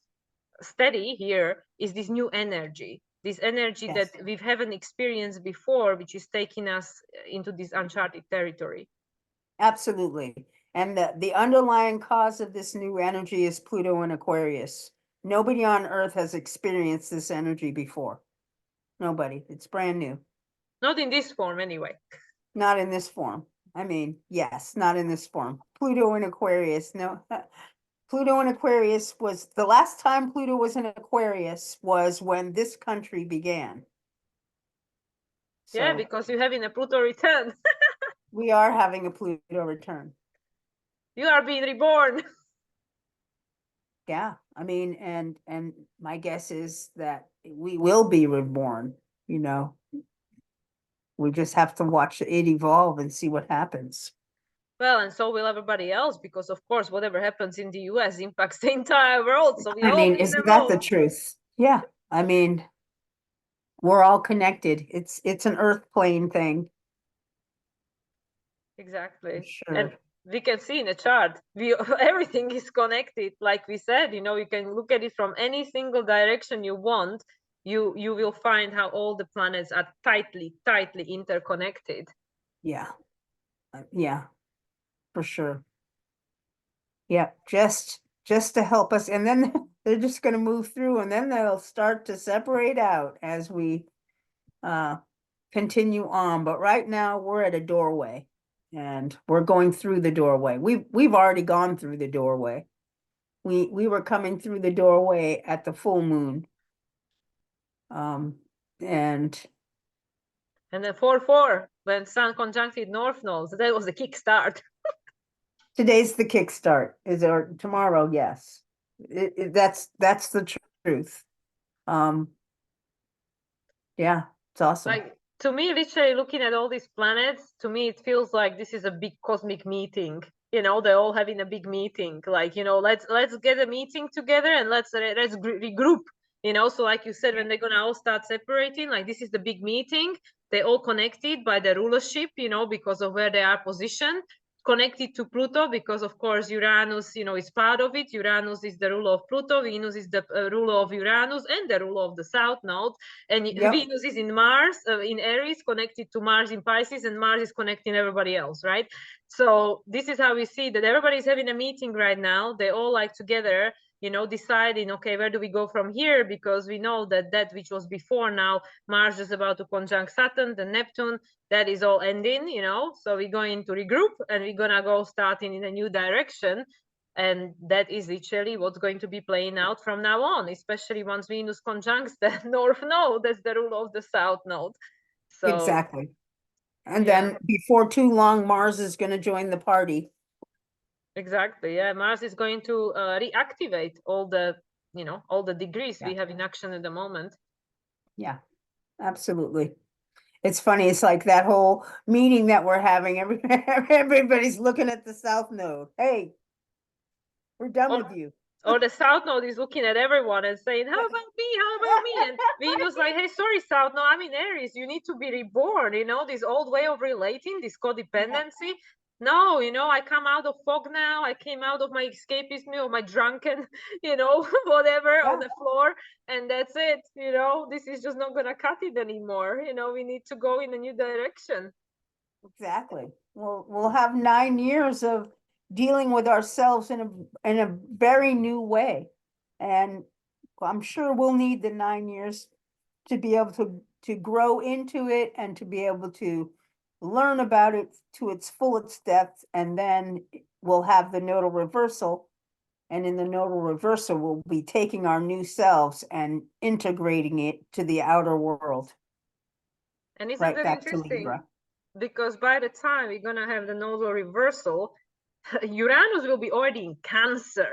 steady here, is this new energy. This energy that yes. we haven't experienced before, which is taking us into this uncharted territory. Absolutely. And the underlying cause of this new energy is Pluto and Aquarius. Nobody on Earth has experienced this energy before. Nobody. It's brand new. Not in this form, anyway. Not in this form. I mean, yes, not in this form. Pluto and Aquarius. No. Pluto and Aquarius was the last time Pluto was in Aquarius was when this country began. Yeah, So because you having a Pluto return. we are having a Pluto return. You are being reborn. Yeah, I mean, and my guess is that we will be reborn, you know. We just have to watch it evolve and see what happens. Well, and so will everybody else, because of course, whatever happens in the US impacts the entire world. So we I all mean, need isn't them that the all. truth? Yeah. I mean, we're all connected. It's an earth plane thing, for Exactly. And sure. we can see in the chart, we everything is connected. Like we said, you can look at it from any single direction you want. You will find how all the planets are tightly interconnected. Yeah. Yeah, for sure. Yeah, just to help us. And then they're just going to move through and then they'll start to separate out as we uh continue on. But right now we're at a doorway and we're going through the doorway. We've already gone through the doorway. We were coming through the doorway at the full moon. Um and And then 4-4, when Sun conjuncted North Node, so that was the kickstart. today's the kickstart. Is there tomorrow? Yes. That's the truth. Um yeah, it's awesome. Like, to me, literally looking at all these planets, to me it feels like this is a big cosmic meeting. They're all having a big meeting. Like, let's get a meeting together and let's regroup. So like you said, when they're gonna all start separating, like this is the big meeting. They're all connected by the rulership, because of where they are positioned, connected to Pluto, because of course Uranus, is part of it. Uranus is the ruler of Pluto, Venus is the ruler of Uranus and the ruler of the South Node, and Yep, Venus is in Mars, in Aries, connected to Mars in Pisces, and Mars is connecting everybody else, right? So this is how we see that everybody's having a meeting right now. They all like together, deciding, okay, where do we go from here? Because we know that which was before, now Mars is about to conjunct Saturn, the Neptune, that is all ending, so we're going to regroup and we're gonna go starting in a new direction. And that is literally what's going to be playing out from now on, especially once Venus conjuncts the North Node, that's the rule of the South Node. So exactly. And yeah, then before too long, Mars is going to join the party. exactly. Yeah, Mars is going to reactivate all the degrees Yeah, we have in action at the moment. yeah, absolutely. It's funny. It's like that whole meeting that we're having. Everybody's looking at the South Node. Hey, we're done Or with you. or the South Node is looking at everyone and saying, "How about me? How about me?" And Venus like, "Hey, sorry, South Node, I'm in Aries. You need to be reborn. This old way of relating, this Yeah, codependency. No, I come out of fog now. I came out of my escapism or my drunken, whatever on yeah, the floor, and that's it. This is just not gonna cut it anymore. We need to go in a new direction." exactly. We'll have 9 years of dealing with ourselves in a very new way, and I'm sure we'll need the 9 years to be able to grow into it and to be able to learn about it to its fullest depth, and then we'll have the nodal reversal. And in the nodal reversal, we'll be taking our new selves and integrating it to the outer world, And isn't right that back to interesting? Libra. Because by the time we're gonna have the nodal reversal, Uranus will be already in Cancer.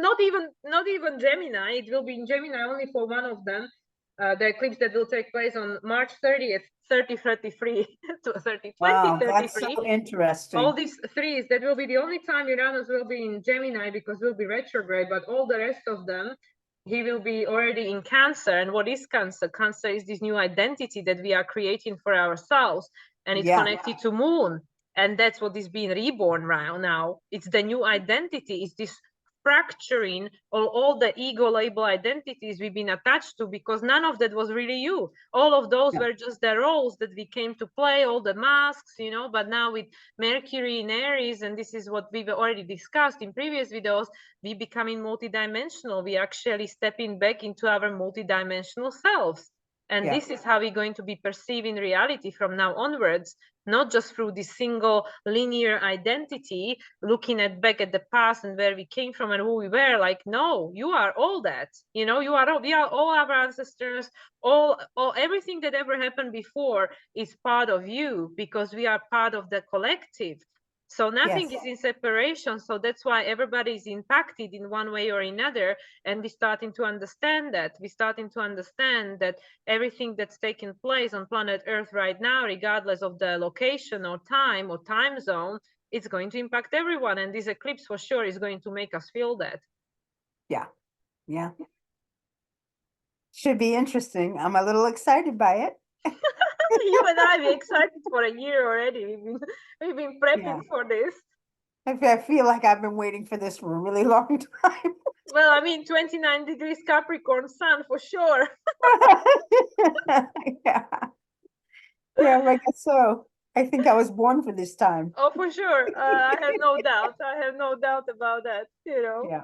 not even Gemini. It will be in Gemini only for one of them. The eclipse that will take place on March 30th, 3033 to 30, Wow, that's so 2033. All interesting. these threes, that will be the only time Uranus will be in Gemini, because will be retrograde, but all the rest of them, he will be already in Cancer. And what is Cancer? Cancer is this new identity that we are creating for ourselves, and it's Yeah, connected to Moon. And that's what is being reborn right now. It's the new identity. It's this fracturing all the ego label identities we've been attached to, because none of that was really you. All of those yeah, were just the roles that we came to play, all the masks, but now with Mercury in Aries, and this is what we've already discussed in previous videos, we becoming multidimensional. We actually stepping back into our multidimensional selves. And yeah, this is how we're going to be perceiving reality from now onwards, not just through this single linear identity, looking back at the past and where we came from and who we were. Like, no, you are all that. We are all our ancestors. All everything that ever happened before is part of you, because we are part of the collective. So nothing yes, is in separation. So that's why everybody is impacted in one way or another. And we're starting to understand that. We're starting to understand that everything that's taking place on planet Earth right now, regardless of the location or time zone, it's going to impact everyone. And this eclipse for sure is going to make us feel that. Yeah. Yeah. Should be interesting. I'm a little excited by it. You and I, we're excited for a year already. We've been Yeah. prepping for this. I feel like I've been waiting for this for a really long time. Well, I mean, 29 degrees Capricorn sun for sure. Yeah. Yeah, I guess so. I think I was born for this time. Oh, for sure. I have no doubt. I have no doubt about that, you know. Yeah.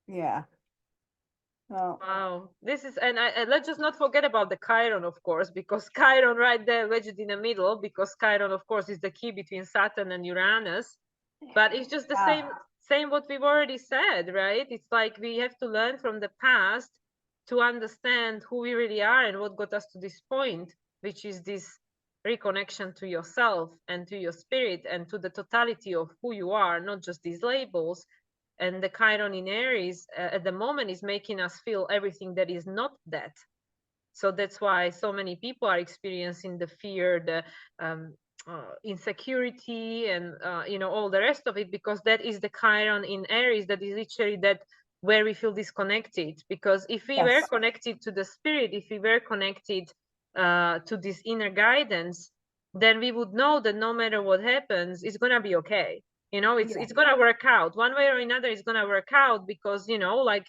Yeah. Oh, Wow, this is, and let's just not forget about the Chiron, of course, because Chiron right there wedged in the middle, because Chiron, of course, is the key between Saturn and Uranus. But it's just the yeah. same what we've already said, right? It's like we have to learn from the past to understand who we really are and what got us to this point, which is this reconnection to yourself and to your spirit and to the totality of who you are, not just these labels. And the Chiron in Aries at the moment is making us feel everything that is not that. So that's why so many people are experiencing the fear, the insecurity, and all the rest of it, because that is the Chiron in Aries. That is literally that where we feel disconnected. Because if we were Yes. connected to the spirit, if we were connected to this inner guidance, then we would know that no matter what happens, it's gonna be okay. It's Yeah. it's gonna work out one way or another. It's gonna work out because like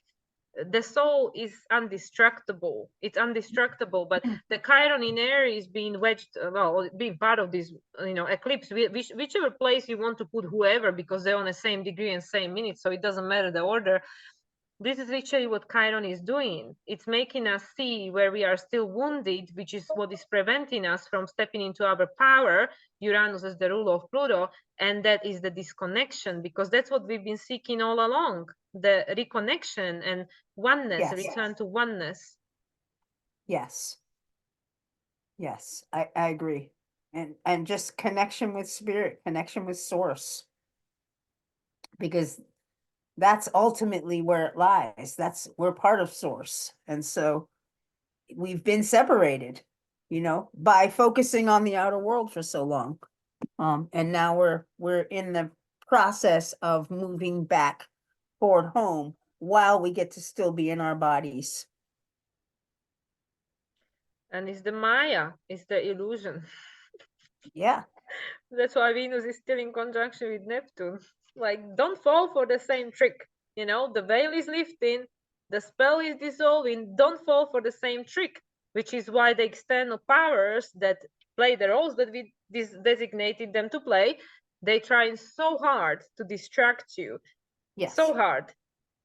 the soul is undestructible. It's undestructible. But the Chiron in Aries being wedged, well, being part of this, eclipse, whichever place you want to put whoever, because they're on the same degree and same minute, so it doesn't matter the order. This is literally what Chiron is doing. It's making us see where we are still wounded, which is what is preventing us from stepping into our power. Uranus is the ruler of Pluto, and that is the disconnection, because that's what we've been seeking all along, the reconnection and oneness, Yes. return to oneness. Yes. Yes. I agree. And just connection with spirit, connection with source. Because that's ultimately where it lies. We're part of source. And so we've been separated, by focusing on the outer world for so long. And now we're in the process of moving back toward home while we get to still be in our bodies. And it's the Maya, it's the illusion. Yeah. That's why Venus is still in conjunction with Neptune. Like, don't fall for the same trick. The veil is lifting, the spell is dissolving. Don't fall for the same trick, which is why the external powers that play the roles that we designated them to play, they trying so hard to distract you. Yes. So hard.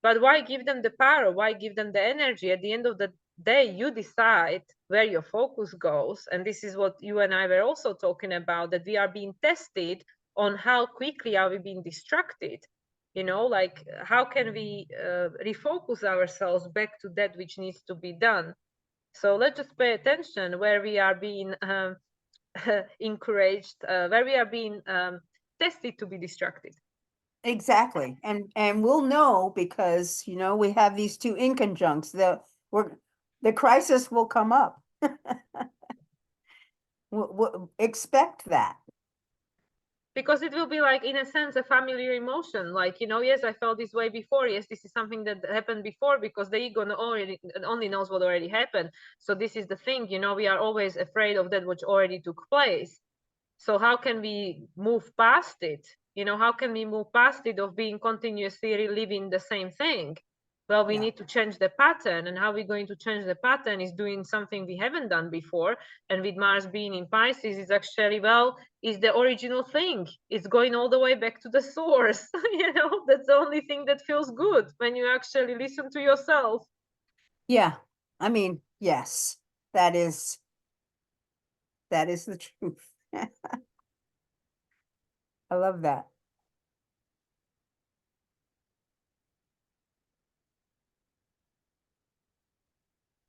But why give them the power? Why give them the energy? At the end of the day, you decide where your focus goes. And this is what you and I were also talking about, that we are being tested on how quickly are we being distracted. Like, how can we refocus ourselves back to that which needs to be done? So let's just pay attention where we are being encouraged, where we are being tested to be distracted. Exactly. And we'll know because, we have these two inconjuncts. The crisis will come up. We'll expect that. Because it will be like, in a sense, a familiar emotion, like, yes, I felt this way before. Yes, this is something that happened before, because the ego only knows what already happened. So this is the thing, we are always afraid of that which already took place. So how can we move past it? How can we move past it of being continuously reliving the same thing? Well, we Yeah. need to change the pattern. And how we're going to change the pattern is doing something we haven't done before. And with Mars being in Pisces, is actually, well, is the original thing. It's going all the way back to the source. That's the only thing that feels good, when you actually listen to yourself. Yeah. I mean, yes, that is the truth. I love that.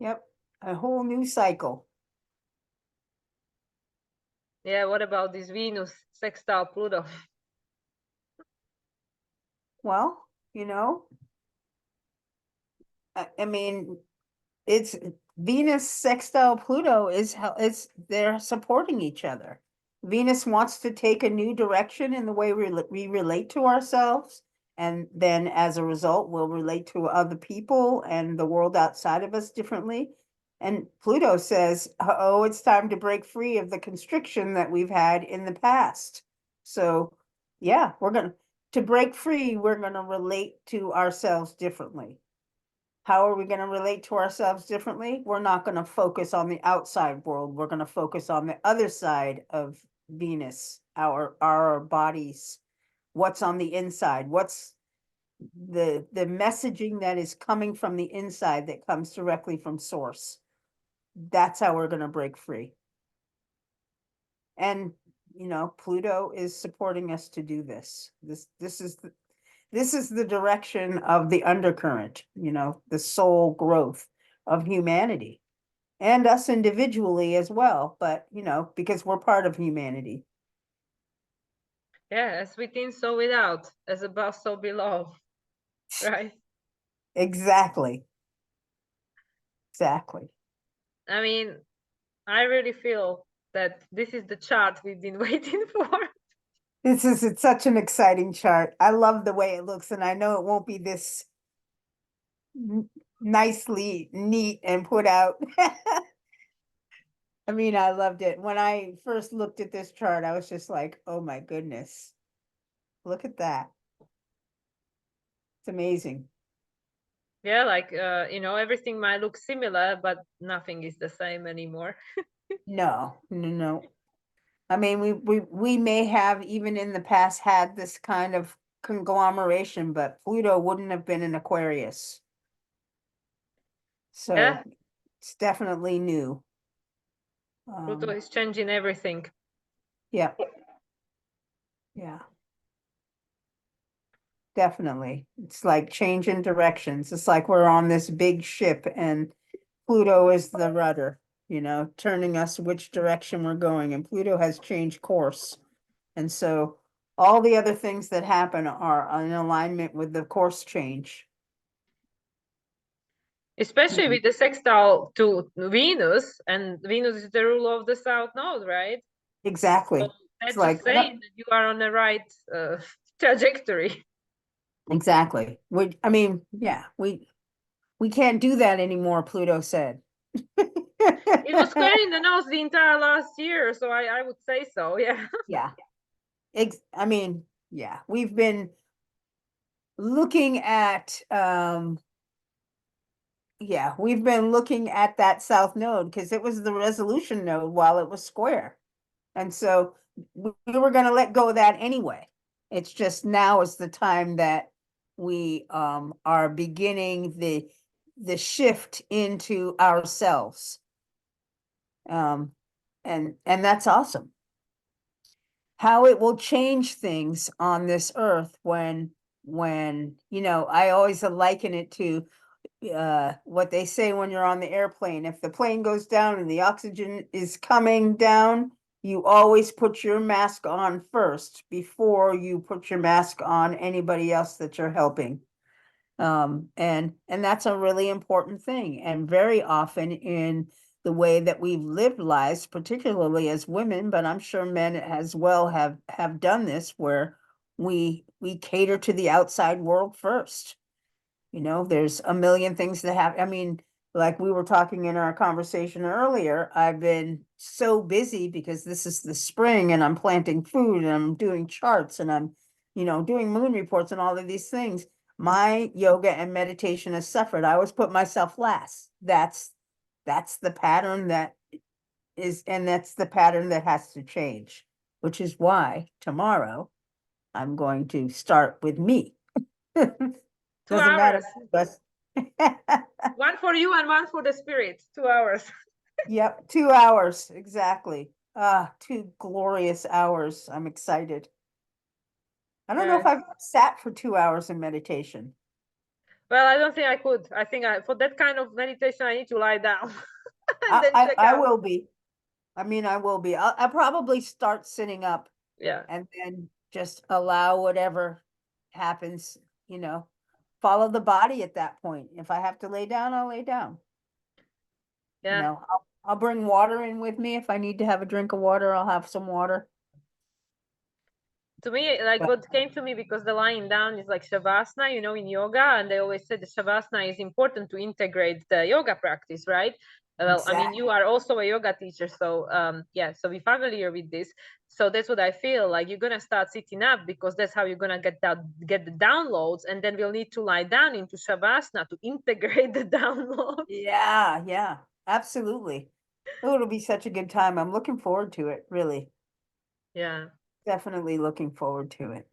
Yep. A whole new cycle. Yeah, what about this Venus sextile Pluto? Well, I mean, it's Venus sextile Pluto is how they're supporting each other. Venus wants to take a new direction in the way we relate to ourselves. And then as a result, we'll relate to other people and the world outside of us differently. And Pluto says, oh, it's time to break free of the constriction that we've had in the past. So, yeah, to break free, we're going to relate to ourselves differently. How are we going to relate to ourselves differently? We're not going to focus on the outside world. We're going to focus on the other side of Venus, our bodies, what's on the inside, what's the messaging that is coming from the inside that comes directly from source. That's how we're going to break free. And Pluto is supporting us to do this. This is the direction of the undercurrent, the soul growth of humanity and us individually as well. But, because we're part of humanity. Yeah, as within, so without, as above, so below. Right. Exactly. Exactly. I mean, I really feel that this is the chart we've been waiting for. It's such an exciting chart. I love the way it looks, and I know it won't be this nicely neat and put out. I mean, I loved it. When I first looked at this chart, I was just like, oh my goodness, look at that. It's amazing. Yeah, like everything might look similar, but nothing is the same anymore. No, no, no. I mean, we may have even in the past had this kind of conglomeration, but Pluto wouldn't have been an Aquarius. Yeah, So it's definitely new. Pluto is changing everything. Yeah, yeah, definitely. It's like changing directions. It's like we're on this big ship and Pluto is the rudder, turning us which direction we're going. And Pluto has changed course. And so all the other things that happen are in alignment with the course change. Especially Mhm. with the sextile to Venus, and Venus is the ruler of the South Node, right? So Exactly. It's that's just like, saying that you are on the right trajectory. exactly. I mean, yeah, we can't do that anymore, Pluto said. It was squaring the nose the entire last year, so I would say so, yeah. Yeah. I mean, yeah, we've been looking at yeah, we've been looking at that south node because it was the resolution node while it was square. And so we were going to let go of that anyway. It's just now is the time that we are beginning the shift into ourselves. Um, and that's awesome. How it will change things on this earth when I always liken it to what they say when you're on the airplane. If the plane goes down and the oxygen is coming down, you always put your mask on first before you put your mask on anybody else that you're helping. And that's a really important thing. And very often in the way that we've lived lives, particularly as women, but I'm sure men as well have done this, where we cater to the outside world first. There's a million things that have, I mean, like we were talking in our conversation earlier, I've been so busy because this is the spring and I'm planting food and I'm doing charts and I'm, doing moon reports and all of these things. My yoga and meditation has suffered. I always put myself last. That's the pattern and that's the pattern that has to change, which is why tomorrow I'm going to start with me. 2 Doesn't matter, hours. but One for you and one for the spirit. 2 hours. yep, 2 hours exactly. Ah, 2 glorious hours. I'm excited. I don't know if Yeah. I've sat for 2 hours in meditation. Well, I don't think I could. I think for that kind of meditation, I need to lie down and I then I, check I out. will be. I mean, I will be. I'll probably start sitting up Yeah. and then just allow whatever happens, you know, follow the body at that point. If I have to lay down, I'll lay down. Yeah. I'll bring water in with me. If I need to have a drink of water, I'll have some water. To me, like But what came to me, because the lying down is like shavasana, you know, in yoga, and they always say the shavasana is important to integrate the yoga practice, right? Well, I mean, you exactly. are also a yoga teacher, so yeah, so we're familiar with this. So that's what I feel like. You're gonna start sitting up because that's how you're gonna get the downloads, and then we'll need to lie down into shavasana to integrate the downloads. Yeah, yeah, absolutely. Oh, it'll be such a good time. I'm looking forward to it, really. Yeah, Definitely looking forward to it.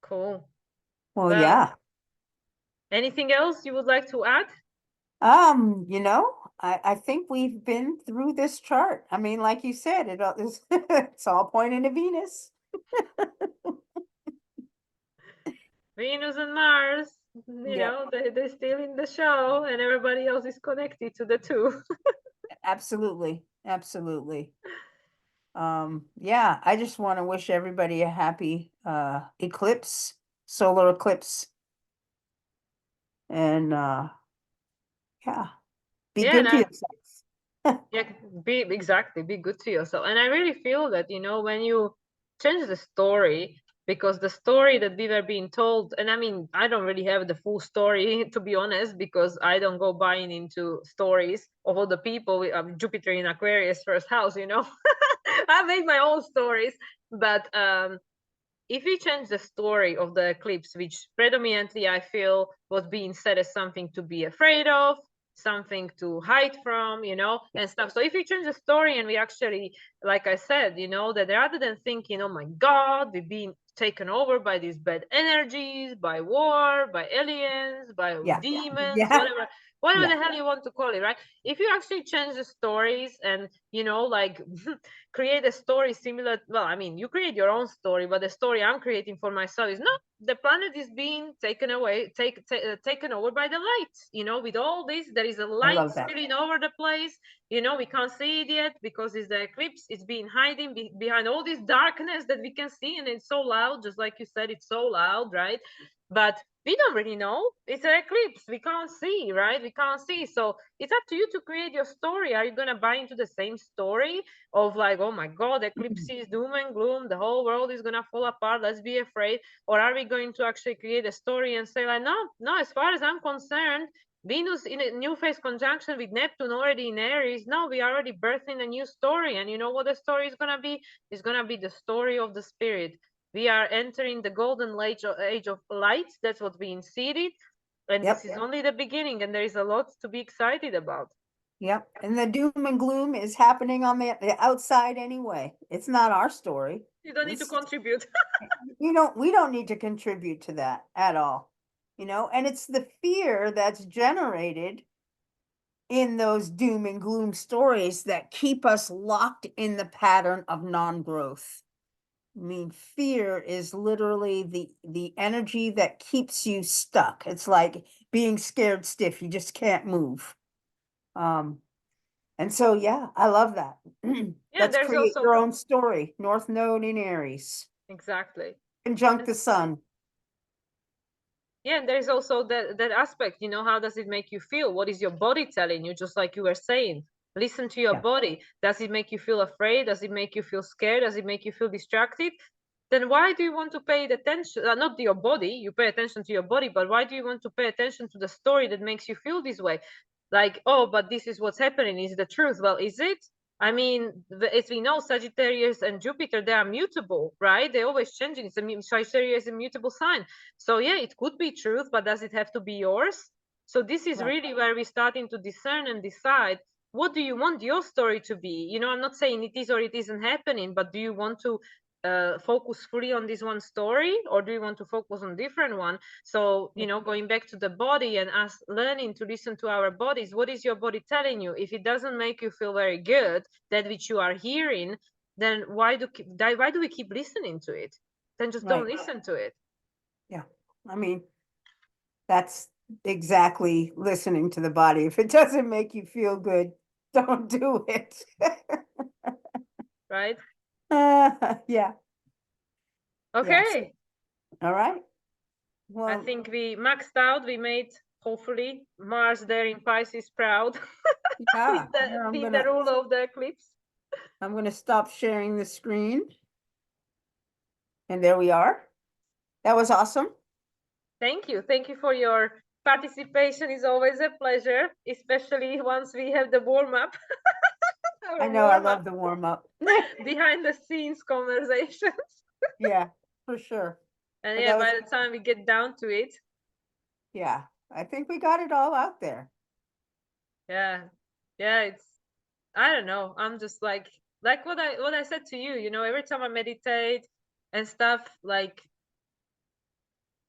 cool. Well, Well, yeah. anything else you would like to add? You know, I think we've been through this chart. I mean, like you said, it all is it's all pointing to Venus. Venus and Mars, you Yep, know, they're still in the show, and everybody else is connected to the two. absolutely. Absolutely. Yeah, I just want to wish everybody a happy eclipse, solar eclipse. And yeah, be Yeah, good and to I, yourself. yeah, be good to yourself. And I really feel that, you know, when you change the story, because the story that we were being told, and I mean, I don't really have the full story to be honest, because I don't go buying into stories of other people with Jupiter in Aquarius first house, you know. I made my own stories, but if we change the story of the eclipse, which predominantly I feel was being said as something to be afraid of, something to hide from, you know, and stuff. So if we change the story and we actually, like I said, you know, that rather than thinking, oh my God, we've been taken over by these bad energies, by war, by aliens, by Yeah, demons, yeah, whatever yeah. the hell you want to call it, right? If you actually change the stories and, you know, like create a story similar, well, I mean, you create your own story, but the story I'm creating for myself is, no, the planet is being taken away, taken over by the light, you know, with all this there is a I light love that. spilling over the place, you know, we can't see it yet because it's the eclipse, it's being hiding behind all this darkness that we can see, and it's so loud, just like you said, it's so loud, right? But we don't really know, it's an eclipse, we can't see, right? We can't see. So it's up to you to create your story. Are you going to buy into the same story of like, oh my God, eclipse is doom and gloom, the whole world is gonna fall apart, let's be afraid? Or are we going to actually create a story and say like, no, no, as far as I'm concerned, Venus in a new phase conjunction with Neptune already in Aries, no, we are already birthing a new story. And you know what the story is gonna be? It's gonna be the story of the spirit. We are entering the golden age of light. That's what we seeded. And this Yep, is only the beginning, and there is a lot to be excited about. yep. And the doom and gloom is happening on the outside anyway. It's not our story. You don't need to It's contribute. we don't need to contribute to that at all. You know, and it's the fear that's generated in those doom and gloom stories that keep us locked in the pattern of non-growth. I mean, fear is literally the energy that keeps you stuck. It's like being scared stiff. You just can't move. Um, and so yeah, I love that. Yeah, Let's there's create also your own story. North Node in Aries. exactly. Conjunct And the sun. yeah, and there's also that aspect, you know, how does it make you feel? What is your body telling you? Just like you were saying, listen to your Yeah, body. Does it make you feel afraid? Does it make you feel scared? Does it make you feel distracted? Then why do you want to pay the attention, not to your body, you pay attention to your body, but why do you want to pay attention to the story that makes you feel this way? Like, oh, but this is what's happening, is the truth. Well, is it? I mean, as we know, Sagittarius and Jupiter, they are mutable, right? They're always changing. Sagittarius is a mutable sign. So yeah, it could be truth, but does it have to be yours? So this is right, really where we're starting to discern and decide, what do you want your story to be? You know, I'm not saying it is or it isn't happening, but do you want to focus fully on this one story, or do you want to focus on different one? So, you know, going back to the body and us learning to listen to our bodies, what is your body telling you? If it doesn't make you feel very good, that which you are hearing, then why do we keep listening to it? Then just don't right. listen to it. Yeah. I mean, that's exactly listening to the body. If it doesn't make you feel good, don't do it. Right? Yeah. Yes. Okay. All right. I Well, think we maxed out. We made, hopefully, Mars there in Pisces proud. Yeah, with the here with the rule of the eclipse. I'm gonna stop sharing the screen. And there we are. That was awesome. Thank you. Thank you for your participation. It's always a pleasure, especially once we have the warm up. I Our know, I warm love up the warm up. behind the scenes conversations. Yeah, for sure. And But yeah, that was, by the time we get down to it, yeah, I think we got it all out there. yeah, yeah, it's I don't know. I'm just like what I said to you, every time I meditate and stuff, like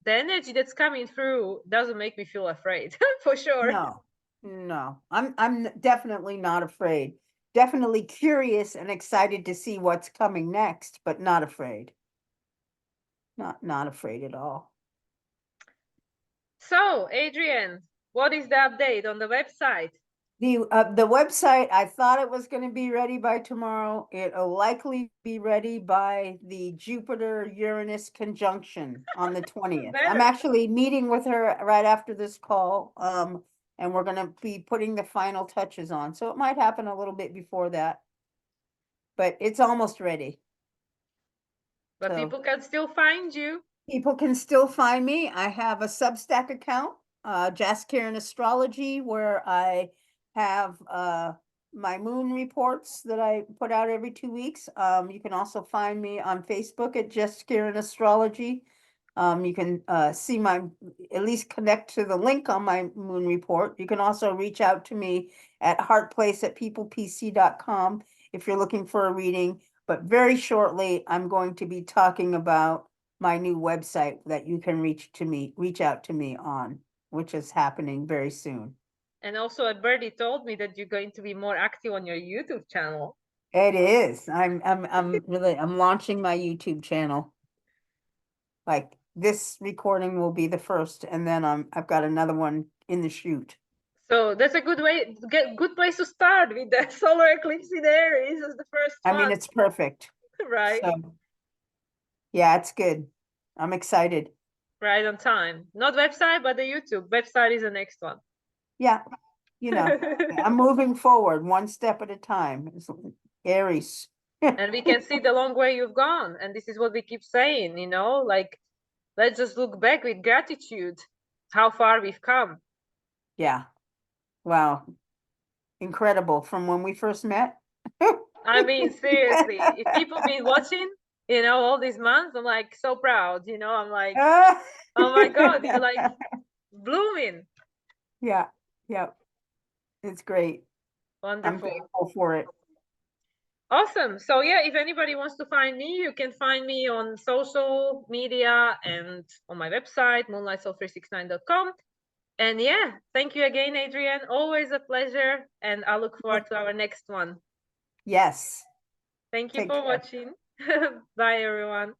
the energy that's coming through doesn't make me feel afraid, for sure. No, no, I'm definitely not afraid. Definitely curious and excited to see what's coming next, but not afraid. Not afraid at all. So, Adrian, what is the update on the website? The website, I thought it was going to be ready by tomorrow. It'll likely be ready by the Jupiter Uranus conjunction on the 20th. I'm Better. actually meeting with her right after this call. And we're going to be putting the final touches on. So it might happen a little bit before that. But it's almost ready. But So people can still find you. people can still find me. I have a Substack account, Jazz Karen Astrology, where I have my moon reports that I put out every 2 weeks. You can also find me on Facebook at Jazz Karen Astrology. You can see at least connect to the link on my moon report. You can also reach out to me at heartplace@peoplepc.com if you're looking for a reading. But very shortly, I'm going to be talking about my new website that you can reach out to me on, which is happening very soon. And also, a birdie told me that you're going to be more active on your YouTube channel. It is. I'm launching my YouTube channel. Like this recording will be the first, and then I've got another one in the chute. So that's a good place to start with the solar eclipse in Aries as the first I mean, one, it's perfect. right? So yeah, it's good. I'm excited. Right on time. Not website, but the YouTube. Website is the next one. Yeah, I'm moving forward one step at a time. It's Aries. And we can see the long way you've gone. And this is what we keep saying, like, let's just look back with gratitude how far we've come. Yeah. Wow. Incredible from when we first met. I mean, seriously, if people been watching, all these months, I'm like so proud, I'm like, oh my God, you're like blooming. Yeah, yeah, it's great. I'm Wonderful. thankful for it. Awesome. So yeah, if anybody wants to find me, you can find me on social media and on my website, moonlightsoul369.com. And yeah, thank you again, Adrian. Always a pleasure. And I look forward to our next one. Yes. Thank you Take for care. watching. Bye, everyone.